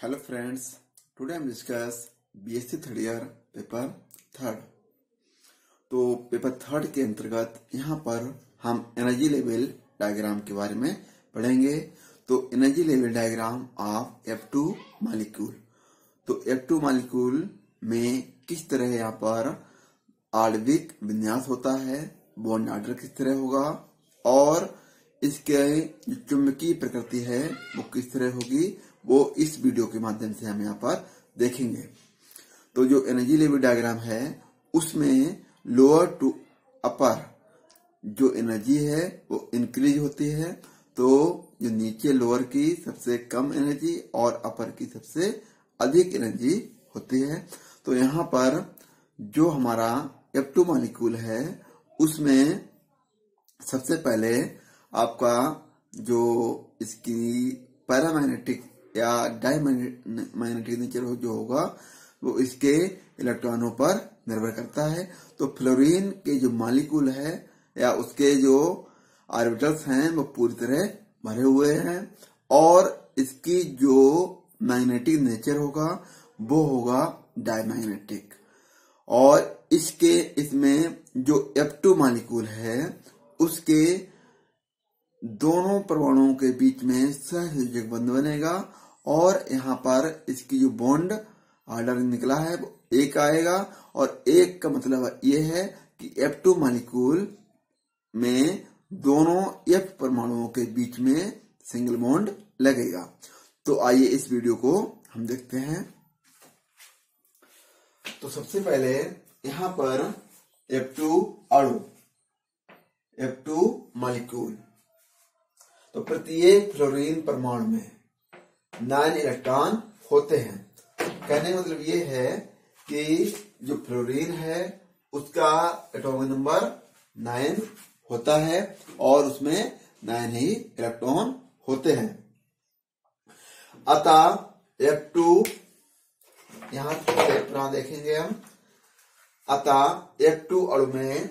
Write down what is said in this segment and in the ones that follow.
Hello friends, today I am discuss BSc third year paper third. तो paper third के अंतर्गत यहाँ पर हम एनर्जी लेवल डायग्राम के बारे में पढ़ेंगे। तो energy level diagram of F2 molecule. तो F2 मॉलिक्यूल में किस तरह यहाँ पर आणविक विन्यास होता है, बॉन्ड ऑर्डर किस तरह होगा और इसके जो चुंबकीय प्रकृति है वो किस तरह होगी, वो इस वीडियो के माध्यम से हम यहाँ पर देखेंगे। तो जो एनर्जी लेवल डायग्राम है उसमें लोअर टू अपर जो एनर्जी है वो इंक्रीज होती है। तो जो नीचे लोअर की सबसे कम एनर्जी और अपर की सबसे अधिक एनर्जी होती है। तो यहाँ पर जो हमारा F2 मॉलिक्यूल है उसमें सबसे पहले आपका जो इसकी पैरामैग्नेटिक या डायमैग्नेटिक नेचर जो होगा वो इसके इलेक्ट्रॉनों पर निर्भर करता है। तो फ्लोरीन के जो मॉलिक्यूल है या उसके जो ऑर्बिटल्स हैं वो पूरी तरह भरे हुए हैं और इसकी जो मैग्नेटिक नेचर होगा वो होगा डायमैग्नेटिक। और इसमें जो F2 मॉलिक्यूल है उसके दोनों परमाणुओं के बीच में सहसंयोजक बंध बनेगा और यहाँ पर इसकी जो बॉन्ड ऑर्डर निकला है वो एक आएगा। और एक का मतलब ये है कि F2 मॉलिक्यूल में दोनों F परमाणुओं के बीच में सिंगल बॉन्ड लगेगा। तो आइए इस वीडियो को हम देखते हैं। तो सबसे पहले यहाँ पर F2 अणु, F2 मॉलिक्यूल। तो प्रत्येक फ्लोरीन परमाणु में 9 इलेक्ट्रॉन होते हैं। कहने का मतलब ये है कि जो फ्लोरीन है उसका एटॉमिक नंबर 9 होता है और उसमें 9 ही इलेक्ट्रॉन होते हैं। अतः F2 यहाँ देखेंगे हम। अतः F2 अणु में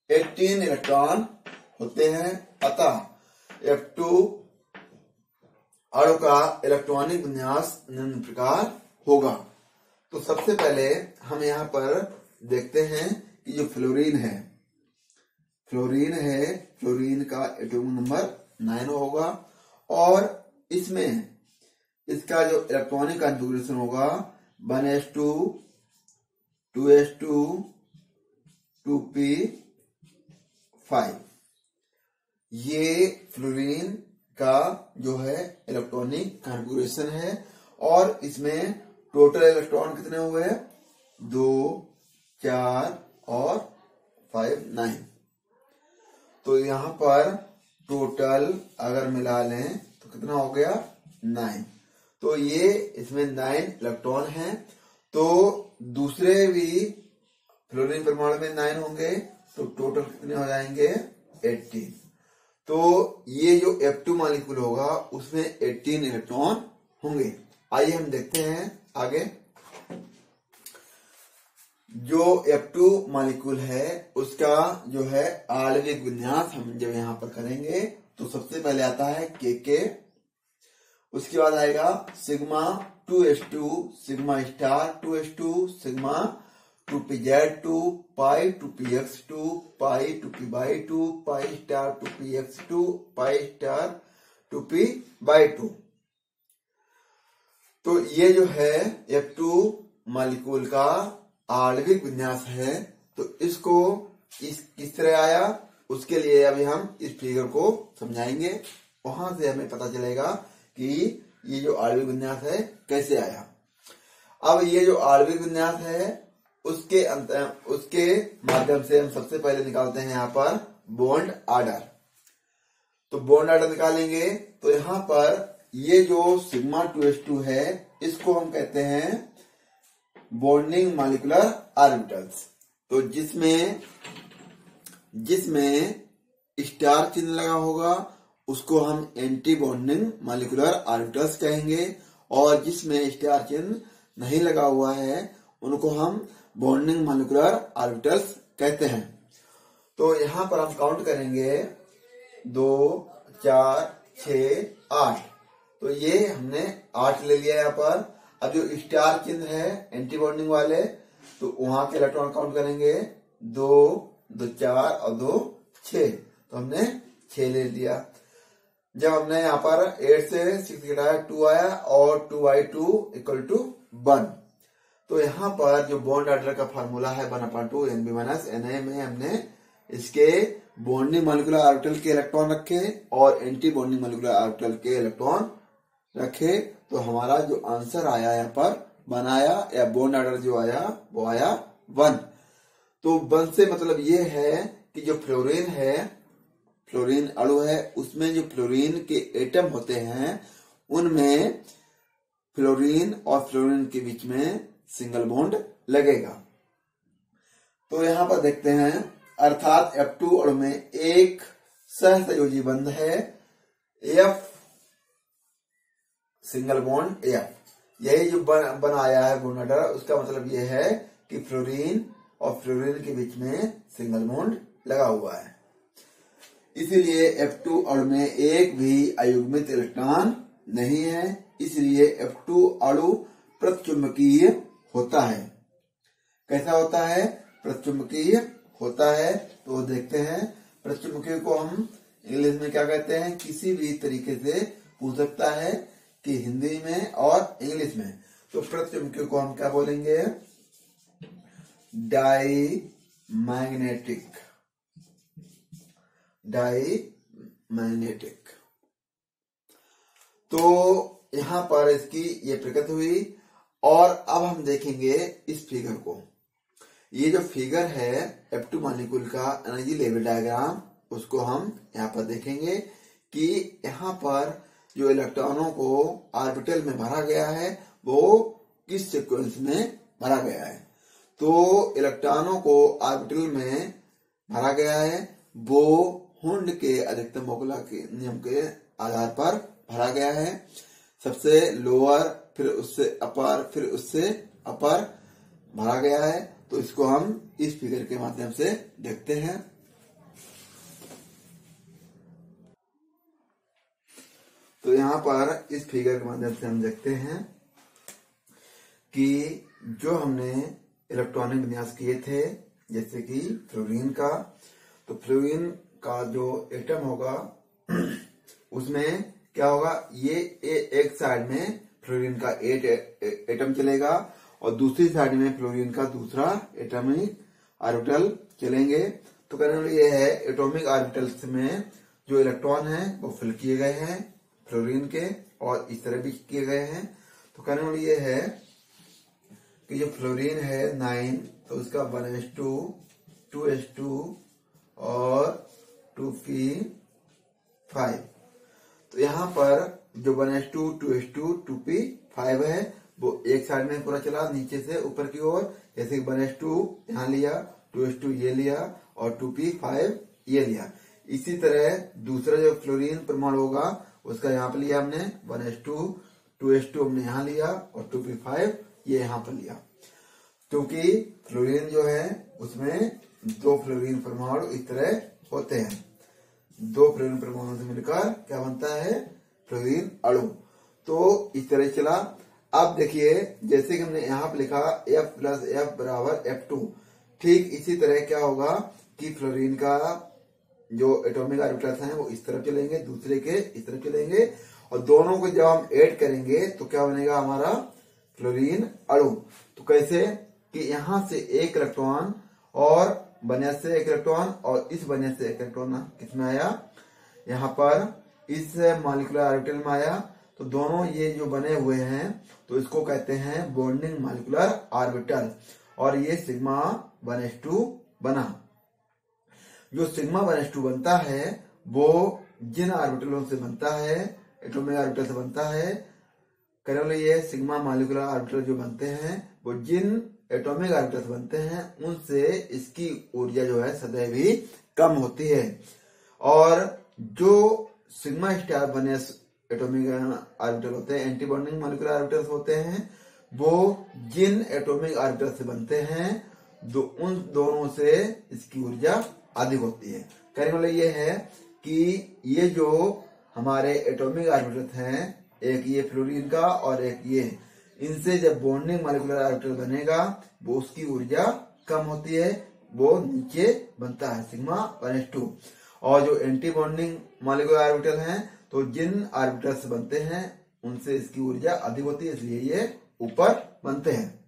18 इलेक्ट्रॉन होते हैं। अतः F2 अणु का इलेक्ट्रॉनिक विन्यास निम्न प्रकार होगा। तो सबसे पहले हम यहाँ पर देखते हैं कि जो फ्लोरीन है, फ्लोरीन का एटॉमिक नंबर 9 होगा और इसमें इसका जो इलेक्ट्रॉनिक कॉन्फ़िगरेशन होगा 1s2 2s2 2p5। ये फ्लोरीन का जो है इलेक्ट्रॉनिक कॉन्फ़िगरेशन है और इसमें टोटल इलेक्ट्रॉन कितने हुए हैं? 2 4 और 5 9। तो यहाँ पर टोटल अगर मिला लें तो कितना हो गया? 9। तो ये इसमें 9 इलेक्ट्रॉन हैं। तो दूसरे भी फ्लोरीन परमाणु में 9 होंगे तो टोटल कितने हो जाएंगे? 18। तो ये जो F2 मॉलिक्यूल होगा उसमें 18 इलेक्ट्रॉन होंगे। आइए हम देखते हैं आगे। जो F2 मॉलिक्यूल है उसका जो है आणविक विन्यास हम जब यहाँ पर करेंगे तो सबसे पहले आता है KK, उसके बाद आएगा sigma 2s2 sigma star 2s2 sigma 2pz2 पाई 2px2 पाई 2p/2 pi star 2px2 pi star 2p/2। तो ये जो है F2 मॉलिक्यूल का आणविक विन्यास है। तो इसको किस तरह आया उसके लिए अभी हम इस फिगर को समझाएंगे। वहां से हमें पता चलेगा कि ये जो आणविक विन्यास है कैसे आया। अब ये जो आणविक विन्यास है उसके माध्यम से हम सबसे पहले निकालते हैं यहाँ पर बॉन्ड ऑर्डर। तो बॉन्ड ऑर्डर निकालेंगे तो यहाँ पर ये जो सिग्मा 2s2 है इसको हम कहते हैं बॉन्डिंग मॉलिक्यूलर ऑर्बिटल्स। तो जिसमें स्टार चिन्ह लगा होगा उसको हम एंटी बॉन्डिंग मॉलिक्यूलर ऑर्बिटल्स कहेंगे और जिसमें स्टार चिन्ह नहीं लगा हुआ है उनको हम बॉन्डिंग मॉलिक्यूलर ऑर्बिटल्स कहते हैं। तो यहाँ पर हम काउंट करेंगे 2 4 6 8। तो ये हमने 8 ले लिया यहाँ पर। अब जो स्टार चिन्ह है एंटी बॉन्डिंग वाले, तो वहां के इलेक्ट्रॉन काउंट करेंगे 2, 2 4 और 2 6, तो हमने 6 ले लिया। जब हमने यहाँ पर 8 से 6 घटाया 2 आया और 2/2 = 1। तो यहाँ पर जो बॉन्ड ऑर्डर का फार्मूला है 1/2 Nb - Na में हमने इसके बॉन्डिंग मॉलिक्यूलर ऑर्बिटल के इलेक्ट्रॉन रखे और एंटी बॉन्डिंग मॉलिक्यूलर ऑर्बिटल के इलेक्ट्रॉन रखे, तो हमारा जो आंसर आया यहाँ पर 1 आया, या बॉन्ड ऑर्डर जो आया वो आया 1। तो 1 से मतलब ये है कि जो फ्लोरीन है, फ्लोरीन अणु है, उसमें जो फ्लोरीन के एटम होते हैं उनमें फ्लोरीन और फ्लोरीन के बीच में सिंगल बॉन्ड लगेगा। तो यहां पर देखते हैं, अर्थात F2 अणु में एक सहसंयोजी बंध है F सिंगल बॉन्ड F, यही जो बन आया है बॉन्ड ऑर्डर, उसका मतलब ये है कि फ्लोरीन और फ्लोरीन के बीच में सिंगल बॉन्ड लगा हुआ है। इसीलिए F2 अणु में एक भी अयुग्मित इलेक्ट्रॉन नहीं है, इसलिए F2 अणु प्रतिचुंबकीय होता है। कैसा होता है? प्रतिचुंबकीय होता है। तो देखते हैं, प्रतिचुंबकीय को हम इंग्लिश में क्या कहते हैं? किसी भी तरीके से पूछ सकता है कि हिंदी में और इंग्लिश में। तो प्रतिचुंबकीय को हम क्या बोलेंगे? डाईमैग्नेटिक। डाईमैग्नेटिक। तो यहां पर इसकी ये प्रकृति हुई। और अब हम देखेंगे इस फिगर को। ये जो फिगर है F2 मॉलिक्यूल का एनर्जी लेवल डायग्राम, उसको हम यहाँ पर देखेंगे कि यहाँ पर जो इलेक्ट्रॉनों को ऑर्बिटल में भरा गया है वो किस सीक्वेंस में भरा गया है। तो इलेक्ट्रॉनों को ऑर्बिटल में भरा गया है वो हुंड के अधिकतम मोकुला के नियम के आधार पर भरा गया है। सबसे लोअर, फिर उससे अपर, फिर उससे अपर भरा गया है। तो इसको हम इस फिगर के माध्यम से देखते हैं। तो यहाँ पर इस फिगर के माध्यम से हम देखते हैं कि जो हमने इलेक्ट्रॉनिक विन्यास किए थे, जैसे कि फ्लोरीन का, तो फ्लोरीन का जो एटम होगा उसमें क्या होगा? ये एक साइड में फ्लोरीन का 8 एटम चलेगा और दूसरी साइड में फ्लोरीन का दूसरा एटॉमिक ऑर्बिटल चलेंगे। तो कहने ये है, एटॉमिक ऑर्बिटल्स में जो इलेक्ट्रॉन है वो फिल किए गए हैं फ्लोरीन के, और इस तरह भी किए गए हैं। तो कहने वाली ये है कि जो फ्लोरीन है 9, तो उसका 1s2, 2s2 और 2p5। तो यहाँ पर जो 1s2, 2s2, 2p5 है वो एक साइड में पूरा चला नीचे से ऊपर की ओर। जैसे 1s2 यहाँ लिया, 2s2 ये लिया और 2p5 ये लिया। इसी तरह दूसरा जो फ्लोरीन परमाणु होगा उसका यहाँ पर लिया हमने 1s2, 2s2 हमने यहाँ लिया और 2p5 ये यहाँ पर लिया। क्योंकि फ्लोरीन जो है उसमें 2 फ्लोरीन परमाणु इस तरह होते हैं। 2 फ्लोरीन परमाणु से मिलकर क्या बनता है? फ्लोरीन अणु। तो इस तरह चला। अब देखिए, जैसे कि हमने यहाँ पर लिखा F + F = F2, ठीक इसी तरह क्या होगा कि फ्लोरीन का जो एटॉमिक ऑर्बिटल्स हैं वो इस तरफ चलेंगे, दूसरे के इस तरफ चलेंगे, और दोनों को जब हम ऐड करेंगे तो क्या बनेगा? हमारा फ्लोरीन अणु। तो कैसे कि यहाँ से एक इलेक्ट्रॉन और बने से एक इलेक्ट्रॉन और इस बने से एक इलेक्ट्रॉन किसमें आया? यहाँ पर इस मॉलिक्यूलर ऑर्बिटल में आया। तो दोनों ये जो बने हुए हैं तो इसको कहते हैं बॉन्डिंग मॉलिक्यूलर ऑर्बिटल, और ये सिग्मा 1s2 बना। जो सिग्मा 1s2 बनता है वो जिन ऑर्बिटलों से बनता है, एटॉमिक ऑर्बिटल से बनता है, करने ये सिग्मा मॉलिक्यूलर ऑर्बिटल जो बनते हैं वो जिन एटॉमिक ऑर्बिटल से बनते हैं उनसे इसकी ऊर्जा जो है सदैव ही कम होती है। और जो सिग्मा स्टार बने एटॉमिक ऑर्बिटल होते हैं, एंटी बॉन्डिंग मॉलिक्यूलर ऑर्बिटल्स होते हैं, वो जिन एटॉमिक ऑर्बिटल से बनते हैं उन दोनों से इसकी ऊर्जा अधिक होती है। कहने वाला ये है कि ये जो हमारे एटॉमिक ऑर्बिटल हैं एक ये फ्लोरीन का और एक ये, इनसे जब बॉन्डिंग मॉलिक्यूलर ऑर्बिटल बनेगा वो उसकी ऊर्जा कम होती है, वो नीचे बनता है सिग्मा 1s2। और जो एंटी बॉन्डिंग मॉलिक्यूलर ऑर्बिटल हैं तो जिन ऑर्बिटल से बनते हैं उनसे इसकी ऊर्जा अधिक होती है, इसलिए ये ऊपर बनते हैं।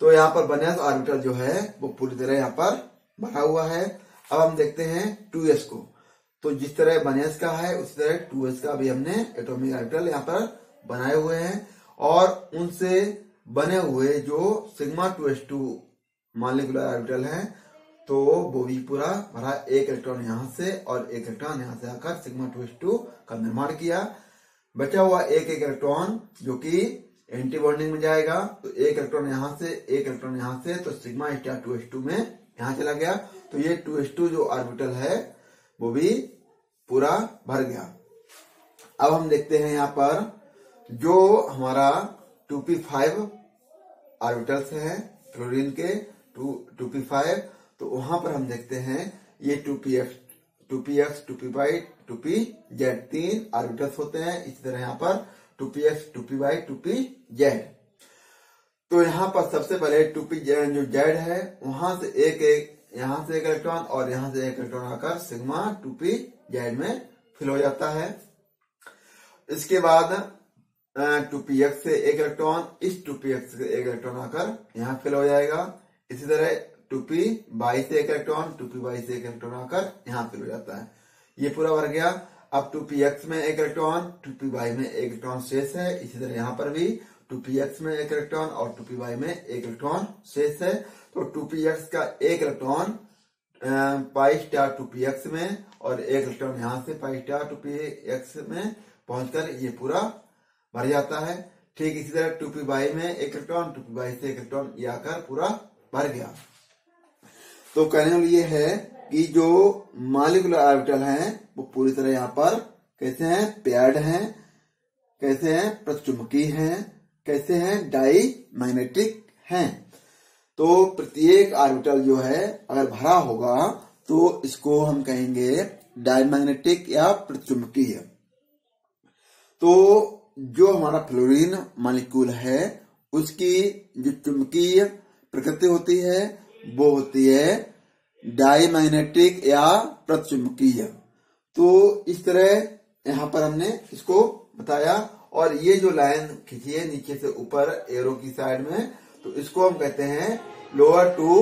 तो यहाँ पर वैलेंस ऑर्बिटल जो है वो पूरी तरह यहाँ पर भरा हुआ है। अब हम देखते हैं 2s को। तो जिस तरह वैलेंस का है उसी तरह 2s का भी हमने एटॉमिक ऑर्बिटल यहाँ पर बनाए हुए हैं, और उनसे बने हुए जो सिग्मा 2s2 मॉलिक्यूलर ऑर्बिटल है तो वो भी पूरा भरा, एक इलेक्ट्रॉन यहाँ से और एक इलेक्ट्रॉन यहाँ से आकर सिग्मा 2s2 का निर्माण किया। बचा हुआ एक इलेक्ट्रॉन जो कि एंटी बॉन्डिंग में जाएगा, तो एक इलेक्ट्रॉन यहाँ से एक इलेक्ट्रॉन यहाँ से, तो सिग्मा स्टार 2s2 में यहाँ चला गया। तो ये 2s2 जो ऑर्बिटल है वो भी पूरा भर गया। अब हम देखते हैं यहाँ पर जो हमारा 2p5 ऑर्बिटल्स है फ्लोरीन के 2p5, तो वहां पर हम देखते हैं ये 2px, 2py, 2pz 3 ऑर्बिटल्स होते हैं। इसी तरह यहाँ पर 2px, 2py, 2pz। तो यहाँ पर सबसे पहले 2pz जो z है वहां से एक यहाँ से एक इलेक्ट्रॉन और यहाँ से एक इलेक्ट्रॉन आकर सिग्मा 2pz में फिल हो जाता है। इसके बाद 2px से एक इलेक्ट्रॉन, इस 2px से एक इलेक्ट्रॉन आकर यहाँ फिल हो जाएगा। इसी तरह 2py से एक इलेक्ट्रॉन, 2py से एक इलेक्ट्रॉन आकर यहाँ फिल हो जाता है। ये पूरा भर गया। अब 2px में एक इलेक्ट्रॉन, 2py में एक इलेक्ट्रॉन शेष है। इसी तरह यहाँ पर भी 2px में एक इलेक्ट्रॉन और 2py में एक इलेक्ट्रॉन शेष है। तो 2px का एक इलेक्ट्रॉन पाई स्टार 2px में और एक इलेक्ट्रॉन यहाँ से पाई स्टार 2px में पहुंचकर ये पूरा भर जाता है। ठीक इसी तरह 2py में एक इलेक्ट्रॉन, 2py से एक इलेक्ट्रॉन ये आकर पूरा भर गया। तो कहने वाली ये है कि जो मॉलिक्यूलर ऑर्बिटल हैं वो पूरी तरह यहाँ पर कैसे हैं, पेयर्ड हैं, कैसे हैं, प्रतिचुंबकीय हैं, कैसे हैं, डाई मैग्नेटिक हैं। तो प्रत्येक ऑर्बिटल जो है अगर भरा होगा तो इसको हम कहेंगे डाई मैग्नेटिक या प्रतिचुंबकीय। तो जो हमारा फ्लोरीन मॉलिक्यूल है उसकी जो चुंबकीय प्रकृति होती है वो होती है डाई मैग्नेटिक या प्रतिचुंबकीय। तो इस तरह यहाँ पर हमने इसको बताया। और ये जो लाइन खींची है नीचे से ऊपर एरो की साइड में, तो इसको हम कहते हैं लोअर टू